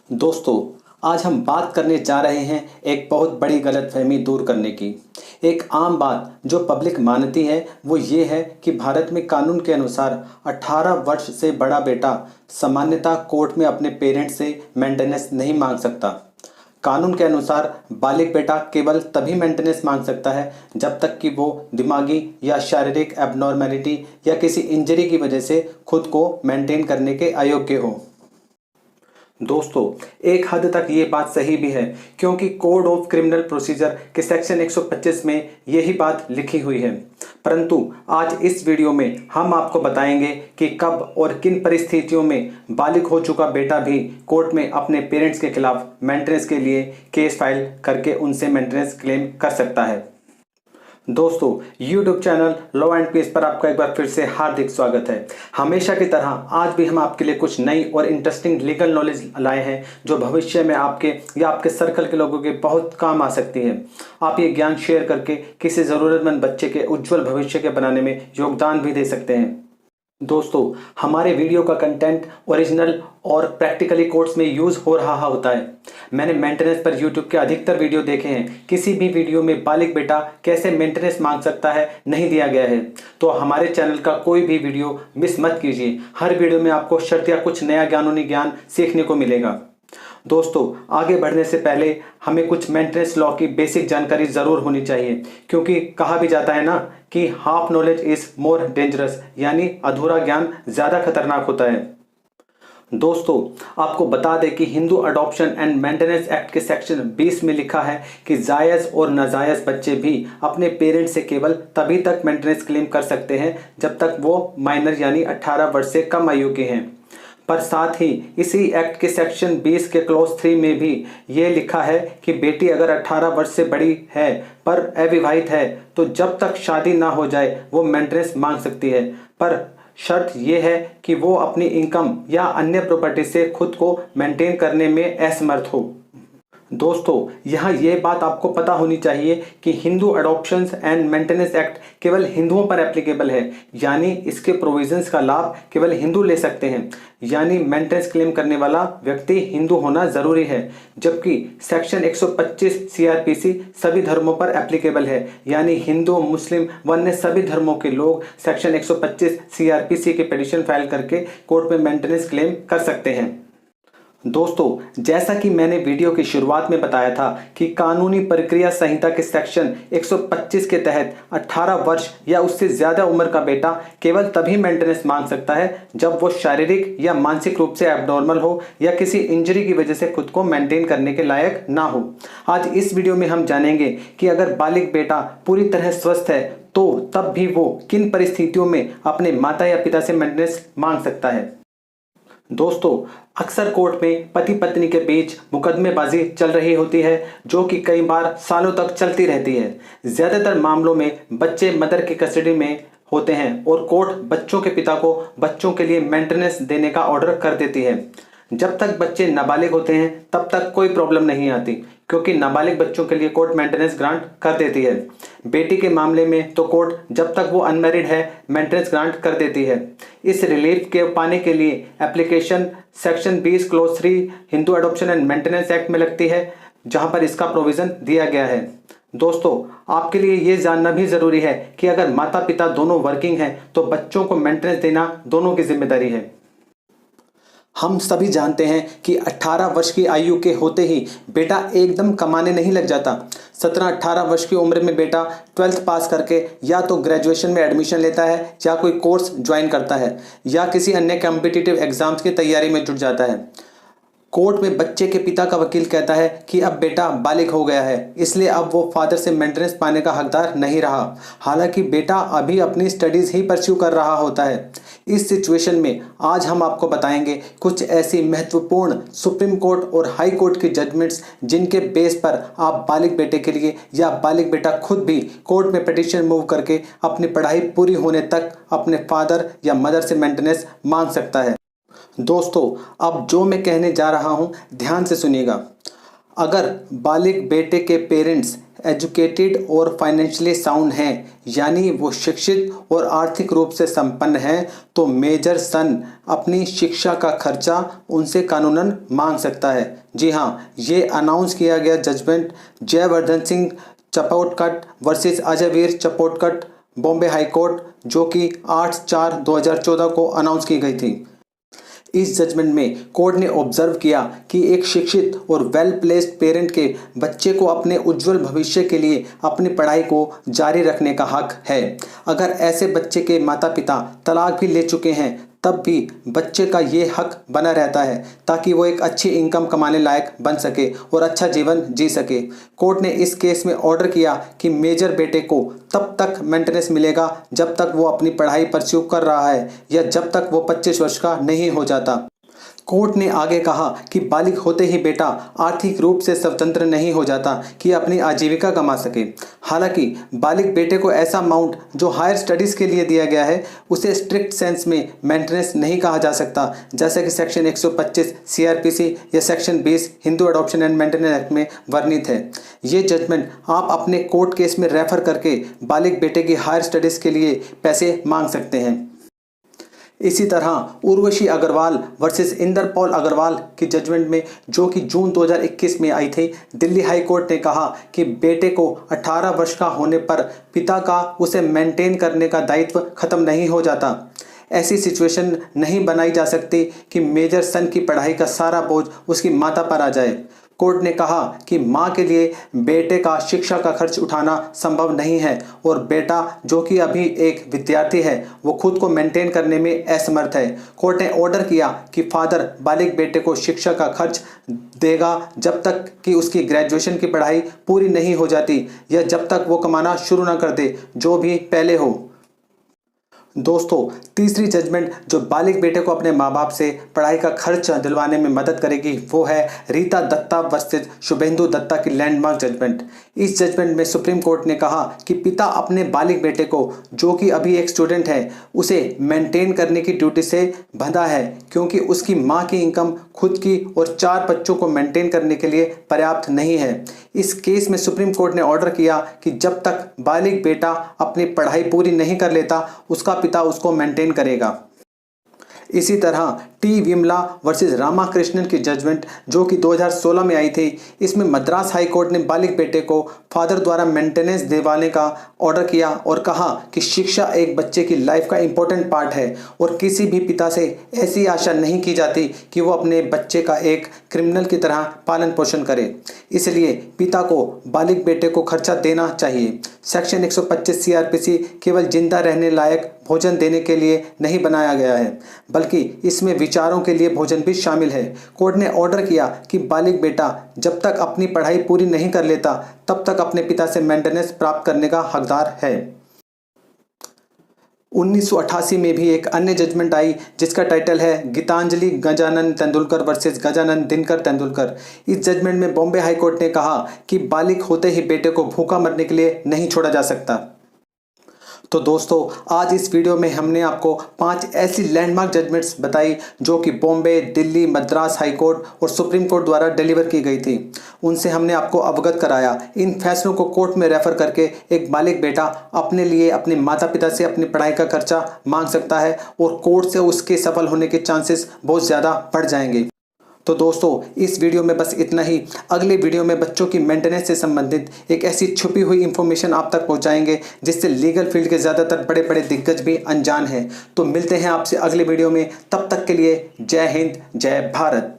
दोस्तों, आज हम बात करने जा रहे हैं एक बहुत बड़ी गलतफहमी दूर करने की। एक आम बात जो पब्लिक मानती है वो ये है कि भारत में कानून के अनुसार 18 वर्ष से बड़ा बेटा सामान्यतः कोर्ट में अपने पेरेंट्स से मेंटेनेंस नहीं मांग सकता। कानून के अनुसार बालिग बेटा केवल तभी मेंटेनेंस मांग सकता है जब तक कि वो दिमागी या शारीरिक एबनॉर्मेलिटी या किसी इंजरी की वजह से खुद को मेंटेन करने के अयोग्य हो। दोस्तों, एक हद तक ये बात सही भी है क्योंकि कोड ऑफ क्रिमिनल प्रोसीजर के सेक्शन 125 में यही बात लिखी हुई है। परंतु आज इस वीडियो में हम आपको बताएंगे कि कब और किन परिस्थितियों में बालिग हो चुका बेटा भी कोर्ट में अपने पेरेंट्स के खिलाफ मेंटेनेंस के लिए केस फाइल करके उनसे मेंटेनेंस क्लेम कर सकता है। दोस्तों, YouTube channel law and peace पर आपका एक बार फिर से हार्दिक स्वागत है। हमेशा की तरह आज भी हम आपके लिए कुछ नई और इंटरेस्टिंग लीगल नॉलेज लाए हैं जो भविष्य में आपके या आपके सर्कल के लोगों के बहुत काम आ सकती है। आप ये ज्ञान शेयर करके किसी ज़रूरतमंद बच्चे के उज्जवल भविष्य के बनाने में योगदान भी दे सकते हैं। दोस्तों, हमारे वीडियो का कंटेंट ओरिजिनल और प्रैक्टिकली कोर्ट्स में यूज़ हो रहा होता है। मैंने मेंटेनेंस पर यूट्यूब के अधिकतर वीडियो देखे हैं। किसी भी वीडियो में बालिग बेटा कैसे मेंटेनेंस मांग सकता है नहीं दिया गया है। तो हमारे चैनल का कोई भी वीडियो मिस मत कीजिए। हर वीडियो में आपको शर्त या कुछ नया कानूनी ज्ञान सीखने को मिलेगा। दोस्तों, आगे बढ़ने से पहले हमें कुछ मेंटेनेंस लॉ की बेसिक जानकारी ज़रूर होनी चाहिए क्योंकि कहा भी जाता है ना कि half knowledge is more dangerous, यानी अधूरा ज्ञान ज़्यादा खतरनाक होता है। दोस्तों, आपको बता दें कि Hindu adoption and maintenance act के सेक्शन 20 में लिखा है कि जायज़ और नाजायज़ बच्चे भी अपने पेरेंट्स से केवल तभी तक मेंटेनेंस क्लेम कर सकते हैं जब तक वो माइनर यानी 18 वर्ष से कम आयु के हैं। पर साथ ही इसी एक्ट के सेक्शन 20 के क्लॉज 3 में भी ये लिखा है कि बेटी अगर 18 वर्ष से बड़ी है पर अविवाहित है तो जब तक शादी ना हो जाए वो मेंटेनेंस मांग सकती है, पर शर्त यह है कि वो अपनी इनकम या अन्य प्रॉपर्टी से खुद को मेंटेन करने में असमर्थ हो। दोस्तों, यहाँ ये बात आपको पता होनी चाहिए कि Hindu adoptions and maintenance act केवल हिंदुओं पर एप्लीकेबल है, यानी इसके प्रोविजंस का लाभ केवल हिंदू ले सकते हैं, यानी मेंटेनेंस क्लेम करने वाला व्यक्ति हिंदू होना जरूरी है। जबकि सेक्शन 125 सीआरपीसी सभी धर्मों पर एप्लीकेबल है, यानी हिंदू, मुस्लिम व अन्य सभी धर्मों के लोग सेक्शन 125 सीआरपीसी के पिटीशन फाइल करके कोर्ट में मेंटेनेंस क्लेम कर सकते हैं। दोस्तों, जैसा कि मैंने वीडियो की शुरुआत में बताया था कि कानूनी प्रक्रिया संहिता के सेक्शन 125 के तहत 18 वर्ष या उससे ज़्यादा उम्र का बेटा केवल तभी मेंटेनेंस मांग सकता है जब वो शारीरिक या मानसिक रूप से एबनॉर्मल हो या किसी इंजरी की वजह से खुद को मेंटेन करने के लायक ना हो। आज इस वीडियो में हम जानेंगे कि अगर बालिग बेटा पूरी तरह स्वस्थ है तो तब भी वो किन परिस्थितियों में अपने माता या पिता से मेंटेनेंस मांग सकता है। दोस्तों, अक्सर कोर्ट में पति पत्नी के बीच मुकदमेबाजी चल रही होती है जो कि कई बार सालों तक चलती रहती है। ज़्यादातर मामलों में बच्चे मदर की कस्टडी में होते हैं और कोर्ट बच्चों के पिता को बच्चों के लिए मेंटेनेंस देने का ऑर्डर कर देती है। जब तक बच्चे नाबालिग होते हैं तब तक कोई प्रॉब्लम नहीं आती क्योंकि नाबालिग बच्चों के लिए कोर्ट मेंटेनेंस ग्रांट कर देती है। बेटी के मामले में तो कोर्ट जब तक वो अनमैरिड है मेंटेनेंस ग्रांट कर देती है। इस रिलीफ के पाने के लिए application section 20 clause 3 Hindu adoption and maintenance act में लगती है, जहां पर इसका प्रोविज़न दिया गया है। दोस्तों, आपके लिए ये जानना भी ज़रूरी है कि अगर माता पिता दोनों वर्किंग हैं तो बच्चों को मेंटेनेंस देना दोनों की जिम्मेदारी है। हम सभी जानते हैं कि 18 वर्ष की आयु के होते ही बेटा एकदम कमाने नहीं लग जाता। 17-18 वर्ष की उम्र में बेटा 12th पास करके या तो ग्रेजुएशन में एडमिशन लेता है या कोई कोर्स ज्वाइन करता है या किसी अन्य कॉम्पिटिटिव एग्जाम्स की तैयारी में जुट जाता है। कोर्ट में बच्चे के पिता का वकील कहता है कि अब बेटा बालिग हो गया है, इसलिए अब वो फादर से मेंटेनेंस पाने का हकदार नहीं रहा, हालांकि बेटा अभी अपनी स्टडीज़ ही परस्यू कर रहा होता है। इस सिचुएशन में आज हम आपको बताएंगे कुछ ऐसी महत्वपूर्ण सुप्रीम कोर्ट और हाई कोर्ट की जजमेंट्स जिनके बेस पर आप बालिग बेटे के लिए या बालिग बेटा खुद भी कोर्ट में पिटीशन मूव करके अपनी पढ़ाई पूरी होने तक अपने फादर या मदर से मेंटेनेंस मांग सकता है। दोस्तों, अब जो मैं कहने जा रहा हूं ध्यान से सुनिएगा। अगर बालिग बेटे के पेरेंट्स एजुकेटेड और फाइनेंशियली साउंड हैं, यानी वो शिक्षित और आर्थिक रूप से संपन्न हैं, तो मेजर सन अपनी शिक्षा का खर्चा उनसे कानूनन मांग सकता है। जी हाँ, ये अनाउंस किया गया judgement Jaywardhan Singh Chapotkat versus Ajayveer Chapotkat Bombay high court, जो कि 8/4/2014 को अनाउंस की गई थी। इस जजमेंट में कोर्ट ने ऑब्जर्व किया कि एक शिक्षित और वेल प्लेस्ड पेरेंट के बच्चे को अपने उज्जवल भविष्य के लिए अपनी पढ़ाई को जारी रखने का हक है। अगर ऐसे बच्चे के माता पिता तलाक भी ले चुके हैं, तब भी बच्चे का ये हक बना रहता है ताकि वो एक अच्छी इनकम कमाने लायक बन सके और अच्छा जीवन जी सके। कोर्ट ने इस केस में ऑर्डर किया कि मेजर बेटे को तब तक मेंटेनेंस मिलेगा जब तक वो अपनी पढ़ाई परस्यू कर रहा है या जब तक वो 25 वर्ष का नहीं हो जाता। कोर्ट ने आगे कहा कि बालिग होते ही बेटा आर्थिक रूप से स्वतंत्र नहीं हो जाता कि अपनी आजीविका कमा सके। हालांकि बालिग बेटे को ऐसा अमाउंट जो हायर स्टडीज़ के लिए दिया गया है उसे स्ट्रिक्ट सेंस में मेंटेनेंस नहीं कहा जा सकता, जैसे कि सेक्शन 125 CRPC या section 20 Hindu adoption and maintenance act में वर्णित है। ये जजमेंट आप अपने कोर्ट केस में रेफर करके बालिग बेटे की हायर स्टडीज़ के लिए पैसे मांग सकते हैं। इसी तरह उर्वशी अग्रवाल वर्सेस इंद्रपॉल अग्रवाल की जजमेंट में, जो कि जून 2021 में आई थी, दिल्ली हाई कोर्ट ने कहा कि बेटे को 18 वर्ष का होने पर पिता का उसे मेंटेन करने का दायित्व खत्म नहीं हो जाता। ऐसी सिचुएशन नहीं बनाई जा सकती कि मेजर सन की पढ़ाई का सारा बोझ उसकी माता पर आ जाए। कोर्ट ने कहा कि मां के लिए बेटे का शिक्षा का खर्च उठाना संभव नहीं है और बेटा जो कि अभी एक विद्यार्थी है वो खुद को मेंटेन करने में असमर्थ है। कोर्ट ने ऑर्डर किया कि फादर बालिग बेटे को शिक्षा का खर्च देगा जब तक कि उसकी ग्रेजुएशन की पढ़ाई पूरी नहीं हो जाती या जब तक वो कमाना शुरू ना कर दे, जो भी पहले हो। दोस्तों, तीसरी जजमेंट जो बालिग बेटे को अपने माँ बाप से पढ़ाई का खर्च दिलवाने में मदद करेगी वो है रीता दत्ता वर्सेस शुभेंदु दत्ता की लैंडमार्क जजमेंट। इस जजमेंट में सुप्रीम कोर्ट ने कहा कि पिता अपने बालिग बेटे को, जो कि अभी एक स्टूडेंट है, उसे मेंटेन करने की ड्यूटी से बंधा है क्योंकि उसकी माँ की इनकम खुद की और 4 बच्चों को मेंटेन करने के लिए पर्याप्त नहीं है। इस केस में सुप्रीम कोर्ट ने ऑर्डर किया कि जब तक बालिग बेटा अपनी पढ़ाई पूरी नहीं कर लेता उसका पिता उसको मेंटेन करेगा। इसी तरह टी विमला वर्सेस रामाकृष्णन की जजमेंट, जो कि 2016 में आई थी, इसमें मद्रास हाई कोर्ट ने बालिग बेटे को फादर द्वारा मेंटेनेंस दिलवाने का ऑर्डर किया और कहा कि शिक्षा एक बच्चे की लाइफ का इंपॉर्टेंट पार्ट है और किसी भी पिता से ऐसी आशा नहीं की जाती कि वो अपने बच्चे का एक क्रिमिनल की तरह पालन पोषण करे। इसलिए पिता को बालिग बेटे को खर्चा देना चाहिए। सेक्शन 125 CRPC केवल जिंदा रहने लायक भोजन देने के लिए नहीं बनाया गया है, बल्कि इसमें विचारों के लिए भोजन भी शामिल है। कोर्ट ने ऑर्डर किया कि बालिग बेटा जब तक अपनी पढ़ाई पूरी नहीं कर लेता तब तक अपने पिता से मेंटेनेंस प्राप्त करने का हकदार है। 1988 में भी एक अन्य जजमेंट आई जिसका टाइटल है गीतांजलि गजानन तेंदुलकर वर्सेस गजानन दिनकर तेंदुलकर। इस जजमेंट में बॉम्बे हाई कोर्ट ने कहा कि बालिग होते ही बेटे को भूखा मरने के लिए नहीं छोड़ा जा सकता। तो दोस्तों, आज इस वीडियो में हमने आपको 5 ऐसी लैंडमार्क जजमेंट्स बताई जो कि बॉम्बे, दिल्ली, मद्रास हाई कोर्ट और सुप्रीम कोर्ट द्वारा डिलीवर की गई थी। उनसे हमने आपको अवगत कराया। इन फैसलों को कोर्ट में रेफर करके एक बालिग बेटा अपने लिए अपने माता पिता से अपनी पढ़ाई का खर्चा मांग सकता है और कोर्ट से उसके सफल होने के चांसेस बहुत ज़्यादा बढ़ जाएंगे। तो दोस्तों, इस वीडियो में बस इतना ही। अगले वीडियो में बच्चों की मेंटेनेंस से संबंधित एक ऐसी छुपी हुई इंफॉर्मेशन आप तक पहुंचाएंगे जिससे लीगल फील्ड के ज़्यादातर बड़े बड़े दिग्गज भी अनजान हैं। तो मिलते हैं आपसे अगले वीडियो में। तब तक के लिए जय हिंद, जय भारत।